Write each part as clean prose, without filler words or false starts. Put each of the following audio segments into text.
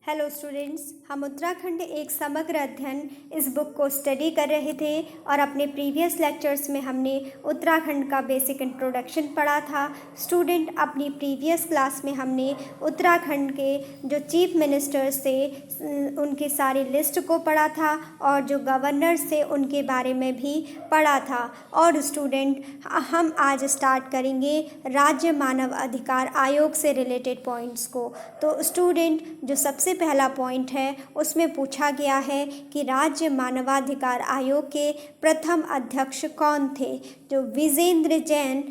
Hello students, हम उत्तराखंड एक समग्र अध्ययन इस बुक को स्टडी कर रहे थे और अपने प्रीवियस लेक्चर्स में हमने उत्तराखंड का बेसिक इंट्रोडक्शन पढ़ा था। स्टूडेंट, अपनी प्रीवियस क्लास में हमने उत्तराखंड के जो चीफ मिनिस्टर्स थे उनकी सारी लिस्ट को पढ़ा था और जो गवर्नर्स थे उनके बारे में भी पढ़ा था। और स्टूडेंट, हम आज स्टार्ट करेंगे राज्य मानव अधिकार आयोग से रिलेटेड पॉइंट्स को। तो स्टूडेंट, जो सबसे पहला पॉइंट है उसमें पूछा गया है कि राज्य मानवाधिकार आयोग के प्रथम अध्यक्ष कौन थे। जो विजेंद्र जैन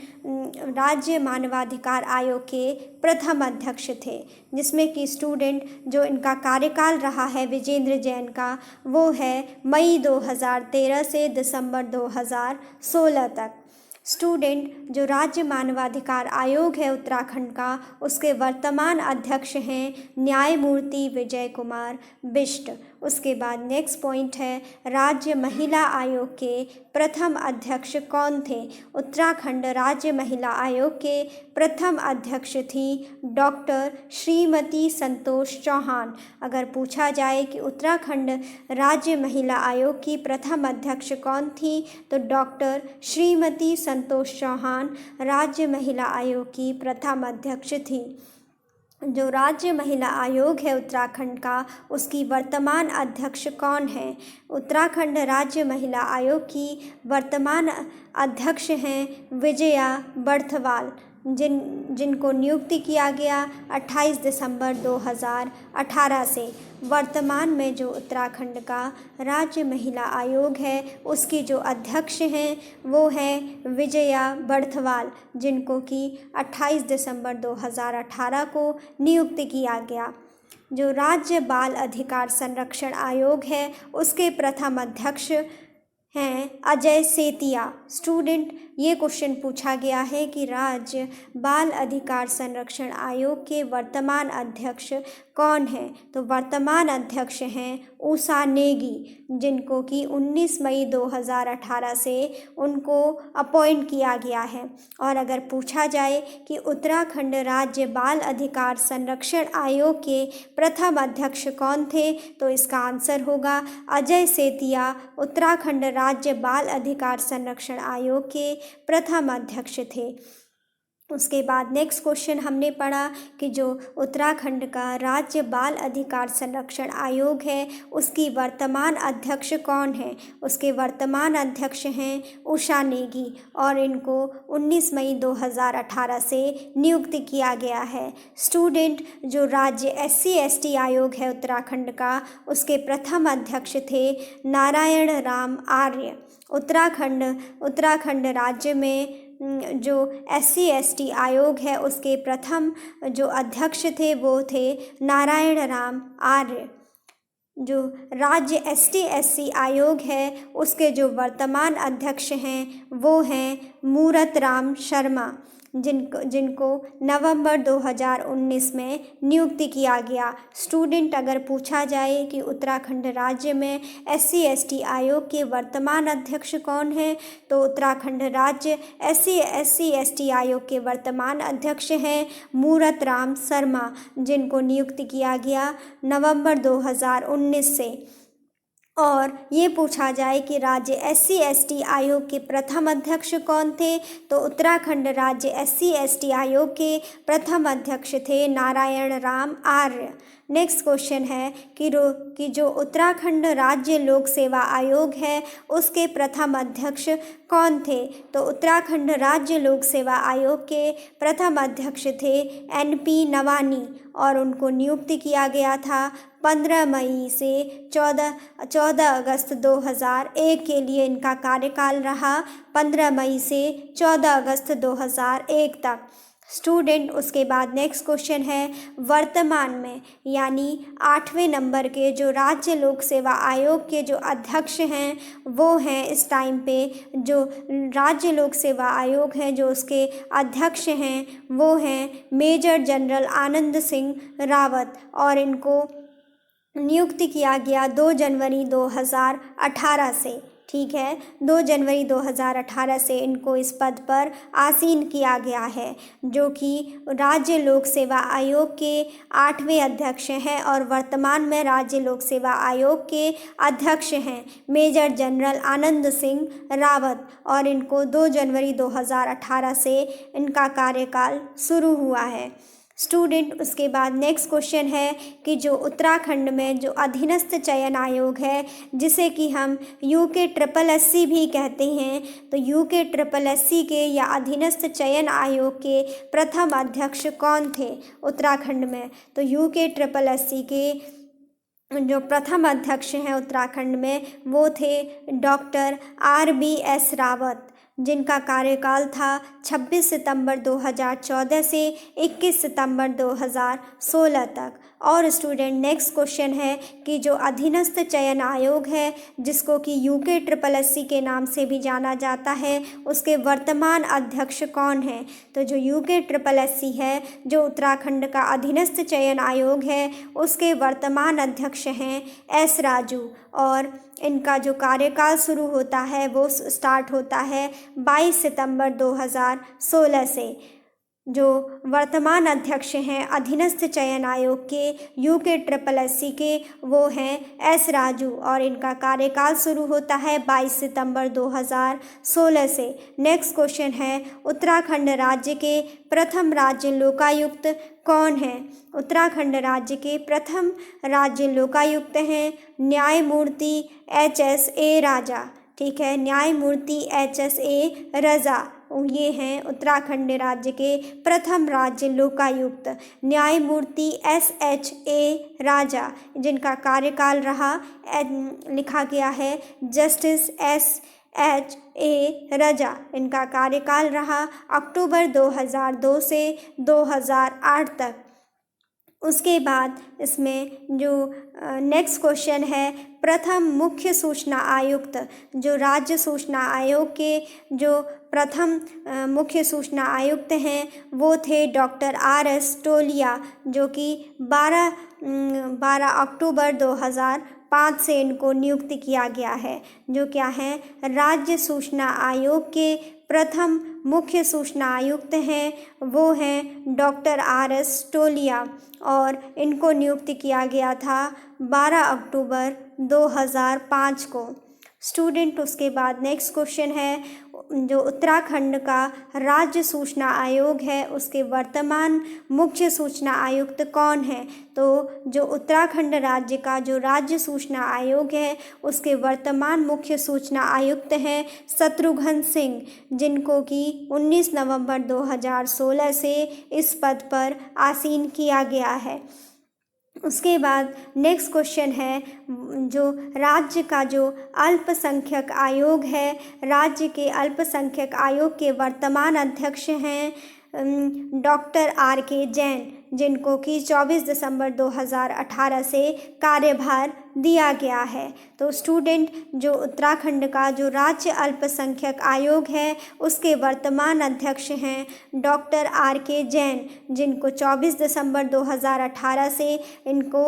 राज्य मानवाधिकार आयोग के प्रथम अध्यक्ष थे, जिसमें कि स्टूडेंट जो इनका कार्यकाल रहा है विजेंद्र जैन का, वो है मई 2013 से दिसंबर 2016 तक। स्टूडेंट, जो राज्य मानवाधिकार आयोग है उत्तराखंड का, उसके वर्तमान अध्यक्ष हैं न्यायमूर्ति विजय कुमार बिष्ट। उसके बाद नेक्स्ट पॉइंट है राज्य महिला आयोग के प्रथम अध्यक्ष कौन थे। उत्तराखंड राज्य महिला आयोग के प्रथम अध्यक्ष थी डॉक्टर श्रीमती संतोष चौहान। अगर पूछा जाए कि उत्तराखंड राज्य महिला आयोग की प्रथम अध्यक्ष कौन थी, तो डॉक्टर श्रीमती संतोष चौहान राज्य महिला आयोग की प्रथम अध्यक्ष थी। जो राज्य महिला आयोग है उत्तराखंड का, उसकी वर्तमान अध्यक्ष कौन है। उत्तराखंड राज्य महिला आयोग की वर्तमान अध्यक्ष हैं विजया बर्थवाल, जिनको नियुक्ति किया गया 28 दिसंबर 2018 से। वर्तमान में जो उत्तराखंड का राज्य महिला आयोग है उसकी जो अध्यक्ष हैं वो हैं विजया बर्थवाल, जिनको कि 28 दिसंबर 2018 को नियुक्त किया गया। जो राज्य बाल अधिकार संरक्षण आयोग है उसके प्रथम अध्यक्ष हैं अजय सेतिया। स्टूडेंट, ये क्वेश्चन पूछा गया है कि राज्य बाल अधिकार संरक्षण आयोग के वर्तमान अध्यक्ष कौन हैं, तो वर्तमान अध्यक्ष हैं उषा नेगी, जिनको कि 19 मई 2018 से उनको अपॉइंट किया गया है। और अगर पूछा जाए कि उत्तराखंड राज्य बाल अधिकार संरक्षण आयोग के प्रथम अध्यक्ष कौन थे, तो इसका आंसर होगा अजय सेतिया, उत्तराखंड राज्य बाल अधिकार संरक्षण आयोग के प्रथम अध्यक्ष थे। उसके बाद नेक्स्ट क्वेश्चन हमने पढ़ा कि जो उत्तराखंड का राज्य बाल अधिकार संरक्षण आयोग है उसकी वर्तमान अध्यक्ष कौन है। उसके वर्तमान अध्यक्ष हैं उषा नेगी और इनको 19 मई 2018 से नियुक्त किया गया है। स्टूडेंट, जो राज्य SC/ST आयोग है उत्तराखंड का, उसके प्रथम अध्यक्ष थे नारायण राम आर्य। उत्तराखंड राज्य में जो SC/ST आयोग है उसके प्रथम जो अध्यक्ष थे वो थे नारायण राम आर्य। जो राज्य ST/SC आयोग है उसके जो वर्तमान अध्यक्ष हैं वो हैं मूरत राम शर्मा, जिनको नवंबर 2019 में नियुक्त किया गया। स्टूडेंट, अगर पूछा जाए कि उत्तराखंड राज्य में SC/ST आयोग के वर्तमान अध्यक्ष कौन हैं, तो उत्तराखंड राज्य SC/ST आयोग के वर्तमान अध्यक्ष हैं मूरत राम शर्मा, जिनको नियुक्त किया गया नवंबर 2019 से। और ये पूछा जाए कि राज्य SC/ST आयोग के प्रथम अध्यक्ष कौन थे, तो उत्तराखंड राज्य SC/ST आयोग के प्रथम अध्यक्ष थे नारायण राम आर्य। नेक्स्ट क्वेश्चन है कि जो उत्तराखंड राज्य लोक सेवा आयोग है उसके प्रथम अध्यक्ष कौन थे, तो उत्तराखंड राज्य लोक सेवा आयोग के प्रथम अध्यक्ष थे NP नवानी और उनको नियुक्त किया गया था 15 मई से 14 अगस्त 2001 के लिए। इनका कार्यकाल रहा 15 मई से 14 अगस्त 2001 तक। स्टूडेंट, उसके बाद नेक्स्ट क्वेश्चन है वर्तमान में यानी 8वें नंबर के जो राज्य लोक सेवा आयोग के जो अध्यक्ष हैं वो हैं इस टाइम पे, जो राज्य लोक सेवा आयोग है जो उसके अध्यक्ष हैं वो हैं मेजर जनरल आनंद सिंह रावत और इनको नियुक्त किया गया 2 जनवरी 2018 से। ठीक है। 2 जनवरी 2018 से इनको इस पद पर आसीन किया गया है, जो कि राज्य लोक सेवा आयोग के 8वें अध्यक्ष हैं और वर्तमान में राज्य लोक सेवा आयोग के अध्यक्ष हैं मेजर जनरल आनंद सिंह रावत, और इनको 2 जनवरी 2018 से इनका कार्यकाल शुरू हुआ है। स्टूडेंट, उसके बाद नेक्स्ट क्वेश्चन है कि जो उत्तराखंड में जो अधीनस्थ चयन आयोग है, जिसे कि हम UKSSC भी कहते हैं, तो UKSSC के या अधीनस्थ चयन आयोग के प्रथम अध्यक्ष कौन थे उत्तराखंड में? तो UKSSC के जो प्रथम अध्यक्ष हैं उत्तराखंड में वो थे डॉक्टर RBS रावत, जिनका कार्यकाल था 26 सितंबर 2014 से 21 सितंबर 2016 तक। और स्टूडेंट, नेक्स्ट क्वेश्चन है कि जो अधीनस्थ चयन आयोग है, जिसको कि UKSSC के नाम से भी जाना जाता है, उसके वर्तमान अध्यक्ष कौन हैं? तो जो UKSSC है, जो उत्तराखंड का अधीनस्थ चयन आयोग है, उसके वर्तमान अध्यक्ष हैं S राजू, और इनका जो कार्यकाल शुरू होता है वो स्टार्ट होता है 22 सितंबर 2016 से। जो वर्तमान अध्यक्ष हैं अधीनस्थ चयन आयोग के UKSSC के, वो हैं S राजू, और इनका कार्यकाल शुरू होता है 22 सितंबर 2016 से। नेक्स्ट क्वेश्चन है, उत्तराखंड राज्य के प्रथम राज्य लोकायुक्त कौन हैं? उत्तराखंड राज्य के प्रथम राज्य लोकायुक्त हैं न्यायमूर्ति HSA राजा, ठीक है, न्यायमूर्ति HSA रजा, ये हैं उत्तराखंड राज्य के प्रथम राज्य लोकायुक्त न्यायमूर्ति SHA राजा, जिनका कार्यकाल रहा लिखा गया है जस्टिस SHA रजा। इनका कार्यकाल रहा अक्टूबर 2002 से 2008 तक। उसके बाद इसमें जो नेक्स्ट क्वेश्चन है, प्रथम मुख्य सूचना आयुक्त, जो राज्य सूचना आयोग के जो प्रथम मुख्य सूचना आयुक्त हैं वो थे डॉक्टर RS टोलिया, जो कि 12 अक्टूबर 2005 से इनको नियुक्त किया गया है। जो क्या है, राज्य सूचना आयोग के प्रथम मुख्य सूचना आयुक्त हैं वो हैं डॉक्टर RS टोलिया, और इनको नियुक्त किया गया था 12 अक्टूबर 2005 को। स्टूडेंट, उसके बाद नेक्स्ट क्वेश्चन है, जो उत्तराखंड का राज्य सूचना आयोग है उसके वर्तमान मुख्य सूचना आयुक्त कौन है? तो जो उत्तराखंड राज्य का जो राज्य सूचना आयोग है उसके वर्तमान मुख्य सूचना आयुक्त हैं शत्रुघ्न सिंह, जिनको कि 19 नवंबर 2016 से इस पद पर आसीन किया गया है। उसके बाद नेक्स्ट क्वेश्चन है, जो राज्य का जो अल्पसंख्यक आयोग है, राज्य के अल्पसंख्यक आयोग के वर्तमान अध्यक्ष हैं डॉक्टर RK जैन, जिनको कि 24 दिसंबर 2018 से कार्यभार दिया गया है। तो स्टूडेंट, जो उत्तराखंड का जो राज्य अल्पसंख्यक आयोग है उसके वर्तमान अध्यक्ष हैं डॉक्टर RK जैन, जिनको 24 दिसंबर 2018 से इनको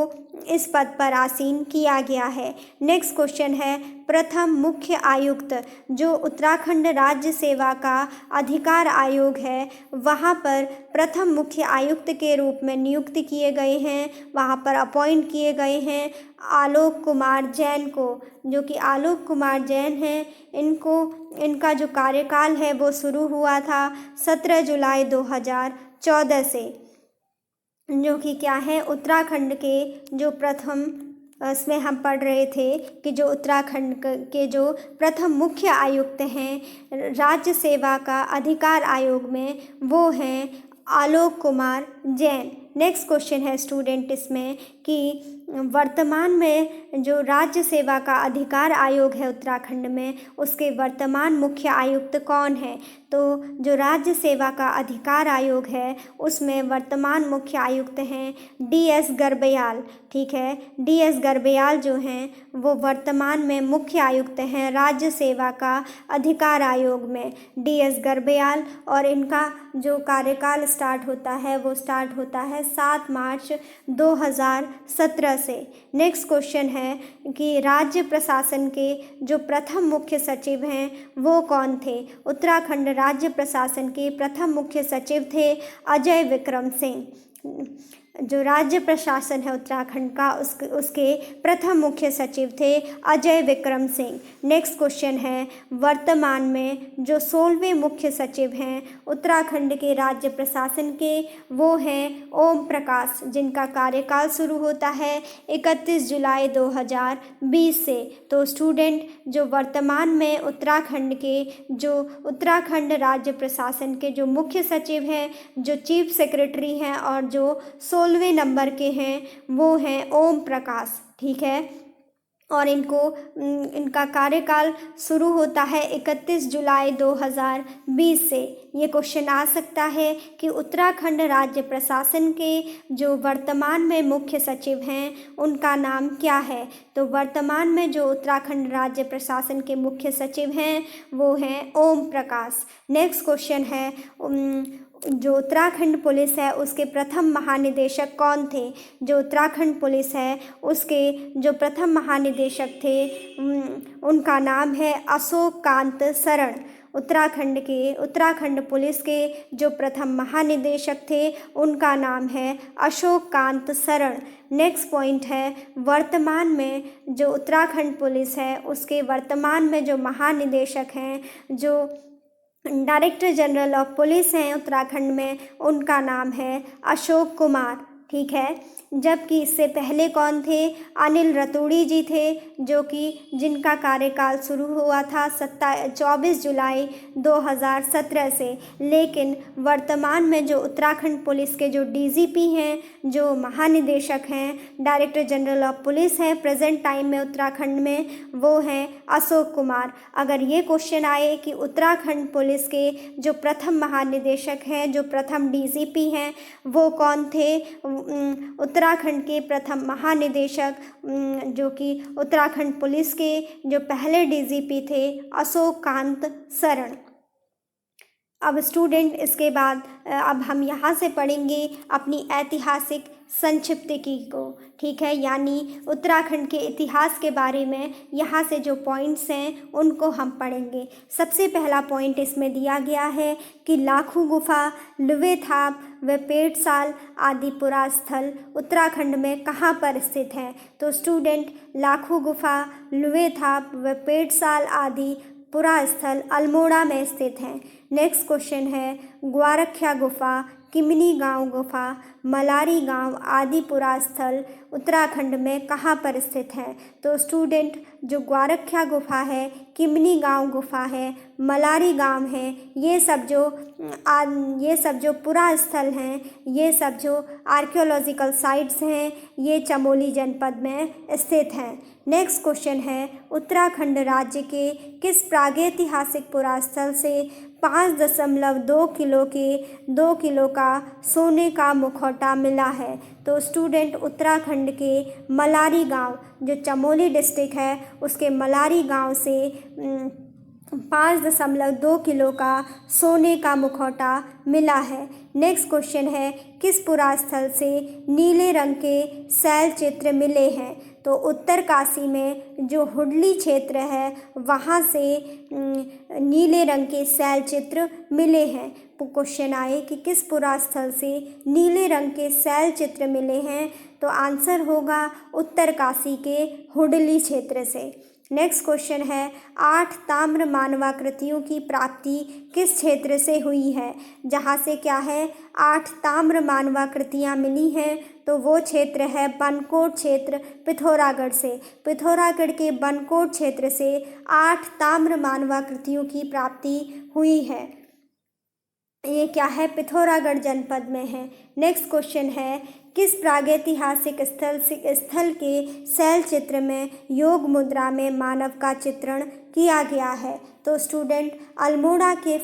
इस पद पर आसीन किया गया है। नेक्स्ट क्वेश्चन है, प्रथम मुख्य आयुक्त, जो उत्तराखंड राज्य सेवा का अधिकार आयोग है वहाँ पर प्रथम मुख्य आयुक्त के रूप में नियुक्त किए गए हैं, वहाँ पर अपॉइंट किए गए हैं आलोक कुमार जैन को, जो कि आलोक कुमार जैन हैं। इनका जो कार्यकाल है वो शुरू हुआ था 17 जुलाई 2014 से, जो कि क्या है, उत्तराखंड के जो प्रथम, इसमें हम पढ़ रहे थे कि जो उत्तराखंड के जो प्रथम मुख्य आयुक्त हैं राज्य सेवा का अधिकार आयोग में वो हैं आलोक कुमार जैन। नेक्स्ट क्वेश्चन है स्टूडेंट इसमें कि वर्तमान में जो राज्य सेवा का अधिकार आयोग है उत्तराखंड में उसके वर्तमान मुख्य आयुक्त कौन है? तो जो राज्य सेवा का अधिकार आयोग है उसमें वर्तमान मुख्य आयुक्त हैं DS गर्ब्याल, ठीक है, DS गर्ब्याल जो हैं वो वर्तमान में मुख्य आयुक्त हैं राज्य सेवा का अधिकार आयोग में, DS गर्ब्याल, और इनका जो कार्यकाल स्टार्ट होता है वो स्टार्ट होता है 7 मार्च 2017 से। नेक्स्ट क्वेश्चन है कि राज्य प्रशासन के जो प्रथम मुख्य सचिव हैं वो कौन थे? उत्तराखंड राज्य प्रशासन के प्रथम मुख्य सचिव थे अजय विक्रम सिंह। जो राज्य प्रशासन है उत्तराखंड का उसके प्रथम मुख्य सचिव थे अजय विक्रम सिंह। नेक्स्ट क्वेश्चन है वर्तमान में जो 16वें मुख्य सचिव हैं उत्तराखंड के राज्य प्रशासन के वो हैं ओम प्रकाश, जिनका कार्यकाल शुरू होता है 31 जुलाई 2020 से। तो स्टूडेंट जो वर्तमान में उत्तराखंड राज्य प्रशासन के जो मुख्य सचिव हैं, जो चीफ सेक्रेटरी हैं और जो 16वें नंबर के हैं वो हैं ओम प्रकाश। ठीक है, और इनका कार्यकाल शुरू होता है 31 जुलाई 2020 से। ये क्वेश्चन आ सकता है कि उत्तराखंड राज्य प्रशासन के जो वर्तमान में मुख्य सचिव हैं उनका नाम क्या है? तो वर्तमान में जो उत्तराखंड राज्य प्रशासन के मुख्य सचिव हैं वो हैं ओम प्रकाश। नेक्स्ट क्वेश्चन है जो उत्तराखंड पुलिस है उसके प्रथम महानिदेशक कौन थे? जो उत्तराखंड पुलिस है उसके जो प्रथम महानिदेशक थे उनका नाम है अशोक कांत शरण। उत्तराखंड पुलिस के जो प्रथम महानिदेशक थे उनका नाम है अशोक कांत शरण। नेक्स्ट पॉइंट है वर्तमान में जो उत्तराखंड पुलिस है उसके वर्तमान में जो महानिदेशक हैं, जो डायरेक्टर जनरल ऑफ पुलिस हैं उत्तराखंड में, उनका नाम है अशोक कुमार। ठीक है, जबकि इससे पहले कौन थे? अनिल रतूड़ी जी थे, जो कि जिनका कार्यकाल शुरू हुआ था 24 जुलाई 2017 से। लेकिन वर्तमान में जो उत्तराखंड पुलिस के जो डीजीपी हैं, जो महानिदेशक हैं, डायरेक्टर जनरल ऑफ पुलिस हैं प्रेजेंट टाइम में उत्तराखंड में, वो हैं अशोक कुमार। अगर ये क्वेश्चन आए कि उत्तराखंड पुलिस के जो प्रथम महानिदेशक हैं, जो प्रथम डीजीपी हैं, वो कौन थे? उत्तराखंड के प्रथम महानिदेशक जो कि उत्तराखंड पुलिस के जो पहले डीजीपी थे अशोक कांत शरण। अब स्टूडेंट इसके बाद अब हम यहाँ से पढ़ेंगे अपनी ऐतिहासिक संक्षिप्तिकी को। ठीक है, यानी उत्तराखंड के इतिहास के बारे में यहाँ से जो पॉइंट्स हैं उनको हम पढ़ेंगे। सबसे पहला पॉइंट इसमें दिया गया है कि लाखू गुफा, लुवेथाप व पेटसाल आदि पुरास्थल उत्तराखंड में कहाँ पर स्थित हैं? तो स्टूडेंट लाखू गुफा, लुवेथाप व पेटसाल आदि पुरास्थल अल्मोड़ा में स्थित हैं। नेक्स्ट क्वेश्चन है ग्वारख्या गुफा, किमनी गांव गुफा, मलारी गांव आदि पुरास्थल उत्तराखंड में कहाँ पर स्थित हैं? तो स्टूडेंट जो ग्वारख्या गुफा है, किमनी गांव गुफा है, मलारी गांव है, ये सब जो पुरास्थल हैं, ये सब जो आर्कियोलॉजिकल साइट्स हैं, ये चमोली जनपद में स्थित हैं। नेक्स्ट क्वेश्चन है उत्तराखंड राज्य के किस प्रागैतिहासिक पुरास्थल से 5.2 किलो का सोने का मुखौटा मिला है? तो स्टूडेंट उत्तराखंड के मलारी गांव, जो चमोली डिस्ट्रिक्ट है, उसके मलारी गांव से 5.2 किलो का सोने का मुखौटा मिला है। नेक्स्ट क्वेश्चन है किस पुरास्थल से नीले रंग के शैल चित्र मिले हैं? तो उत्तरकाशी में जो हुडली क्षेत्र है वहाँ से नीले रंग के शैल चित्र मिले हैं। क्वेश्चन आए कि किस पुरास्थल से नीले रंग के शैल चित्र मिले हैं? तो आंसर होगा उत्तरकाशी के हुडली क्षेत्र से। नेक्स्ट क्वेश्चन है 8 ताम्र मानवाकृतियों की प्राप्ति किस क्षेत्र से हुई है? जहाँ से क्या है 8 ताम्र मानवाकृतियाँ मिली हैं, तो वो क्षेत्र है बनकोट क्षेत्र पिथौरागढ़ से। पिथौरागढ़ के बनकोट क्षेत्र से 8 ताम्र मानवाकृतियों की प्राप्ति हुई है। ये क्या है? पिथौरागढ़ जनपद में है। नेक्स्ट क्वेश्चन है किस प्रागैतिहासिक स्थल के शैल चित्र में योग मुद्रा में मानव का चित्रण किया गया है? तो स्टूडेंट अल्मोड़ा के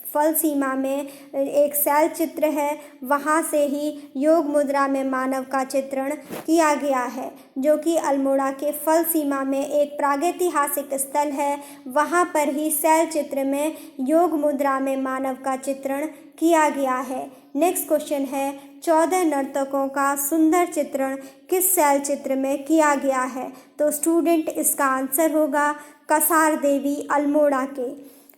फल सीमा में एक शैल चित्र है, वहाँ से ही योग मुद्रा में मानव का चित्रण किया गया है, जो कि अल्मोड़ा के फल सीमा में एक प्रागैतिहासिक स्थल है। वहाँ पर ही शैल चित्र में योग मुद्रा में मानव का चित्रण किया गया है। नेक्स्ट क्वेश्चन है 14 नर्तकों का सुंदर चित्रण किस शैल चित्र में किया गया है? तो स्टूडेंट इसका आंसर होगा कसार देवी अल्मोड़ा के।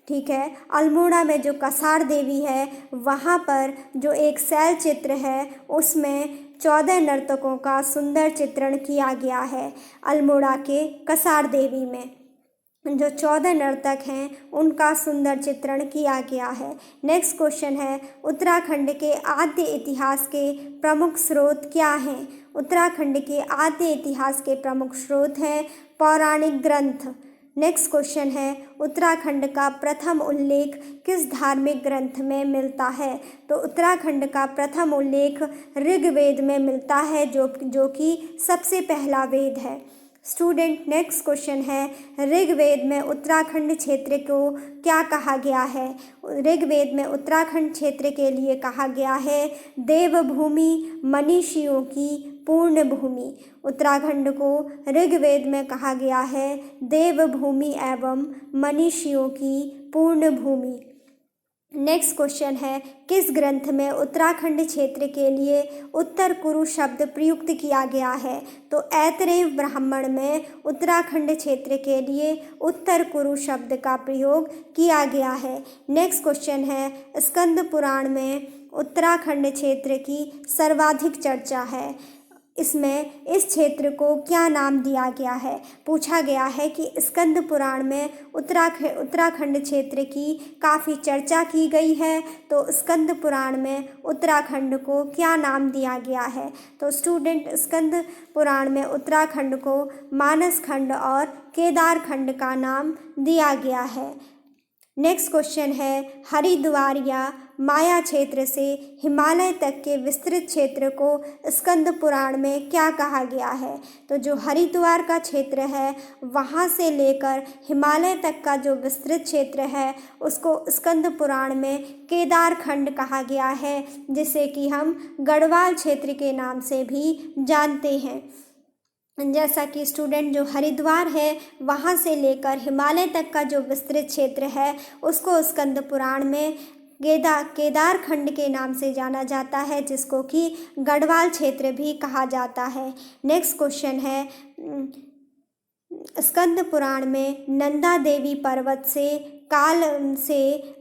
ठीक है, अल्मोड़ा में जो कसार देवी है वहाँ पर जो एक शैल चित्र है उसमें 14 नर्तकों का सुंदर चित्रण किया गया है। अल्मोड़ा के कसार देवी में जो 14 नर्तक हैं उनका सुंदर चित्रण किया गया है। नेक्स्ट क्वेश्चन है, उत्तराखंड के आद्य इतिहास के प्रमुख स्रोत क्या हैं? उत्तराखंड के आद्य इतिहास के प्रमुख स्रोत हैं पौराणिक ग्रंथ। नेक्स्ट क्वेश्चन है, उत्तराखंड का प्रथम उल्लेख किस धार्मिक ग्रंथ में मिलता है? तो उत्तराखंड का प्रथम उल्लेख ऋग्वेद में मिलता है जो कि सबसे पहला वेद है। स्टूडेंट नेक्स्ट क्वेश्चन है, ऋग्वेद में उत्तराखंड क्षेत्र को क्या कहा गया है? ऋग्वेद में उत्तराखंड क्षेत्र के लिए कहा गया है देवभूमि, मनीषियों की पूर्ण भूमि। उत्तराखंड को ऋग्वेद में कहा गया है देवभूमि एवं मनीषियों की पूर्ण भूमि। नेक्स्ट क्वेश्चन है, किस ग्रंथ में उत्तराखंड क्षेत्र के लिए उत्तर कुरु शब्द प्रयुक्त किया गया है? तो ऐतरेय ब्राह्मण में उत्तराखंड क्षेत्र के लिए उत्तर कुरु शब्द का प्रयोग किया गया है। नेक्स्ट क्वेश्चन है, स्कंद पुराण में उत्तराखंड क्षेत्र की सर्वाधिक चर्चा है। इसमें इस क्षेत्र को क्या नाम दिया गया है? पूछा गया है कि स्कंद पुराण में उत्तराखंड क्षेत्र की काफ़ी चर्चा की गई है, तो स्कंद पुराण में उत्तराखंड को क्या नाम दिया गया है? तो स्टूडेंट स्कंद पुराण में उत्तराखंड को मानस खंड और केदार खंड का नाम दिया गया है। नेक्स्ट क्वेश्चन है, हरिद्वार या माया क्षेत्र से हिमालय तक के विस्तृत क्षेत्र को स्कंद पुराण में क्या कहा गया है? तो जो हरिद्वार का क्षेत्र है वहाँ से लेकर हिमालय तक का जो विस्तृत क्षेत्र है उसको स्कंद पुराण में केदार खंड कहा गया है, जिसे कि हम गढ़वाल क्षेत्र के नाम से भी जानते हैं। जैसा कि स्टूडेंट जो हरिद्वार है वहाँ से लेकर हिमालय तक का जो विस्तृत क्षेत्र है उसको स्कंद पुराण में केदार खंड के नाम से जाना जाता है, जिसको कि गढ़वाल क्षेत्र भी कहा जाता है। नेक्स्ट क्वेश्चन है, स्कंद पुराण में नंदा देवी पर्वत से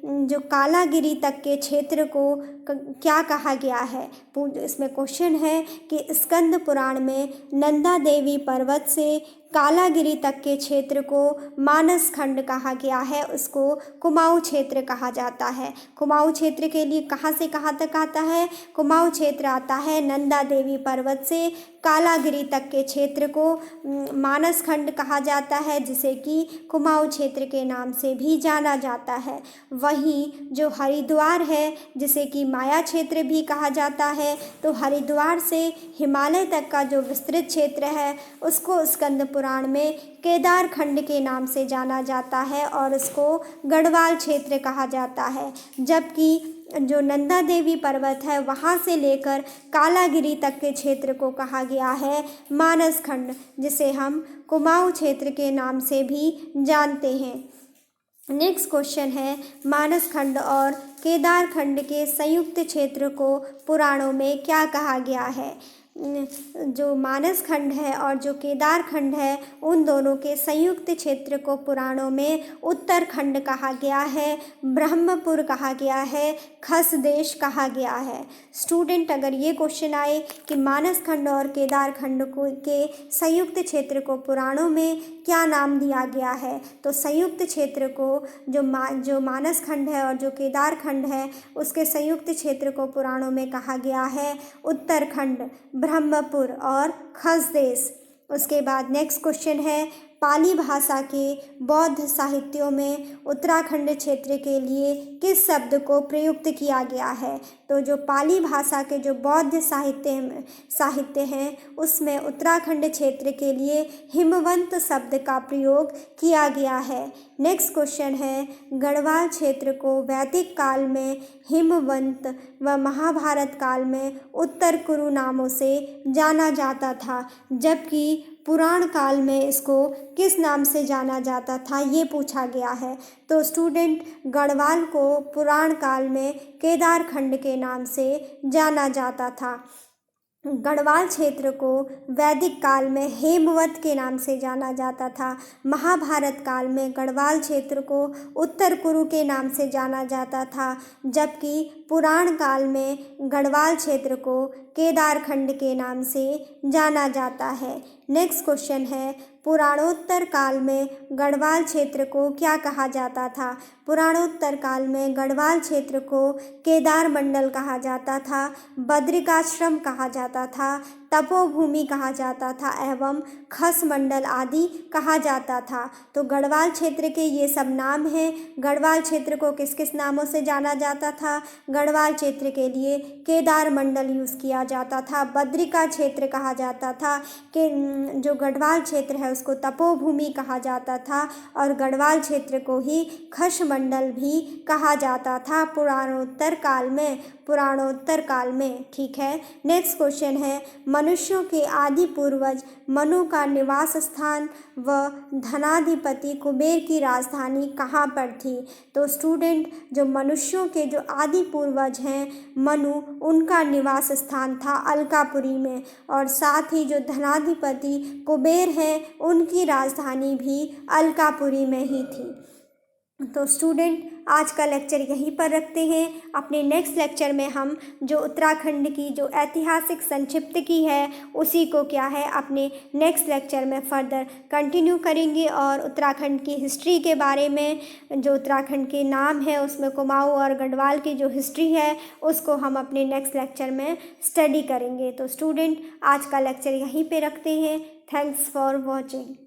जो कालागिरी तक के क्षेत्र को क्या कहा गया है? इसमें क्वेश्चन है कि स्कंद पुराण में नंदा देवी पर्वत से कालागिरी तक के क्षेत्र को मानस खंड कहा गया है, उसको कुमाऊं क्षेत्र कहा जाता है। कुमाऊं क्षेत्र के लिए कहाँ से कहाँ तक आता है? कुमाऊं क्षेत्र आता है नंदा देवी पर्वत से कालागिरी तक के क्षेत्र को मानस खंड कहा जाता है, जिसे कि कुमाऊं क्षेत्र के नाम से भी जाना जाता है। वहीं जो हरिद्वार है जिसे कि माया क्षेत्र भी कहा जाता है, तो हरिद्वार से हिमालय तक का जो विस्तृत क्षेत्र है उसको स्कंद पुराण में केदार खंड के नाम से जाना जाता है और उसको गढ़वाल क्षेत्र कहा जाता है। जबकि जो नंदा देवी पर्वत है वहाँ से लेकर कालागिरी तक के क्षेत्र को कहा गया है मानस खंड, जिसे हम कुमाऊं क्षेत्र के नाम से भी जानते हैं। नेक्स्ट क्वेश्चन है, मानस खंड और केदार खंड के संयुक्त क्षेत्र को पुराणों में क्या कहा गया है? जो मानस खंड है और जो केदार खंड है उन दोनों के संयुक्त क्षेत्र को पुराणों में उत्तरखंड कहा गया है, ब्रह्मपुर कहा गया है, खस देश कहा गया है। स्टूडेंट अगर ये क्वेश्चन आए कि मानस खंड और केदार खंड के संयुक्त क्षेत्र को पुराणों में क्या नाम दिया गया है, तो संयुक्त क्षेत्र को जो मानस खंड है और जो केदार खंड है उसके संयुक्त क्षेत्र को पुराणों में कहा गया है उत्तरखंड, ब्रह्मपुर और खस देश। उसके बाद नेक्स्ट क्वेश्चन है, पाली भाषा के बौद्ध साहित्यों में उत्तराखंड क्षेत्र के लिए किस शब्द को प्रयुक्त किया गया है? तो जो पाली भाषा के जो बौद्ध साहित्य हैं उसमें उत्तराखंड क्षेत्र के लिए हिमवंत शब्द का प्रयोग किया गया है। नेक्स्ट क्वेश्चन है, गढ़वाल क्षेत्र को वैदिक काल में हिमवंत व महाभारत काल में उत्तर कुरु नामों से जाना जाता था, जबकि पुराण काल में इसको किस नाम से जाना जाता था, ये पूछा गया है। तो स्टूडेंट, गढ़वाल को पुराण काल में केदारखंड के नाम से जाना जाता था। गढ़वाल क्षेत्र को वैदिक काल में हेमवत के नाम से जाना जाता था। महाभारत काल में गढ़वाल क्षेत्र को उत्तर कुरु के नाम से जाना जाता था, जबकि पुराण काल में गढ़वाल क्षेत्र को केदारखंड के नाम से जाना जाता है। नेक्स्ट क्वेश्चन है, पुराणोत्तर काल में गढ़वाल क्षेत्र को क्या कहा जाता था? पुराणोत्तर काल में गढ़वाल क्षेत्र को केदार मंडल कहा जाता था, बद्रिकाश्रम कहा जाता था, तपोभूमि कहा जाता था एवं खस मंडल आदि कहा जाता था। तो गढ़वाल क्षेत्र के ये सब नाम हैं। गढ़वाल क्षेत्र को किस किस नामों से जाना जाता था? गढ़वाल क्षेत्र के लिए केदार मंडल यूज़ किया जाता था, बद्रिका क्षेत्र कहा जाता था, कि जो गढ़वाल क्षेत्र है उसको तपोभूमि कहा जाता था, और गढ़वाल क्षेत्र को ही खस मंडल भी कहा जाता था पुराणोत्तर काल में। ठीक है। नेक्स्ट क्वेश्चन है, मनुष्यों के आदि पूर्वज मनु का निवास स्थान व धनाधिपति कुबेर की राजधानी कहाँ पर थी? तो स्टूडेंट, जो मनुष्यों के जो आदि पूर्वज हैं मनु, उनका निवास स्थान था अलकापुरी में, और साथ ही जो धनाधिपति कुबेर हैं उनकी राजधानी भी अलकापुरी में ही थी। तो स्टूडेंट, आज का लेक्चर यहीं पर रखते हैं। अपने नेक्स्ट लेक्चर में हम जो उत्तराखंड की जो ऐतिहासिक संक्षिप्त की है उसी को क्या है अपने नेक्स्ट लेक्चर में फर्दर कंटिन्यू करेंगे, और उत्तराखंड की हिस्ट्री के बारे में, जो उत्तराखंड के नाम है उसमें कुमाऊँ और गढ़वाल की जो हिस्ट्री है उसको हम अपने नेक्स्ट लेक्चर में स्टडी करेंगे। तो स्टूडेंट, आज का लेक्चर यहीं पर रखते हैं। Thanks for watching.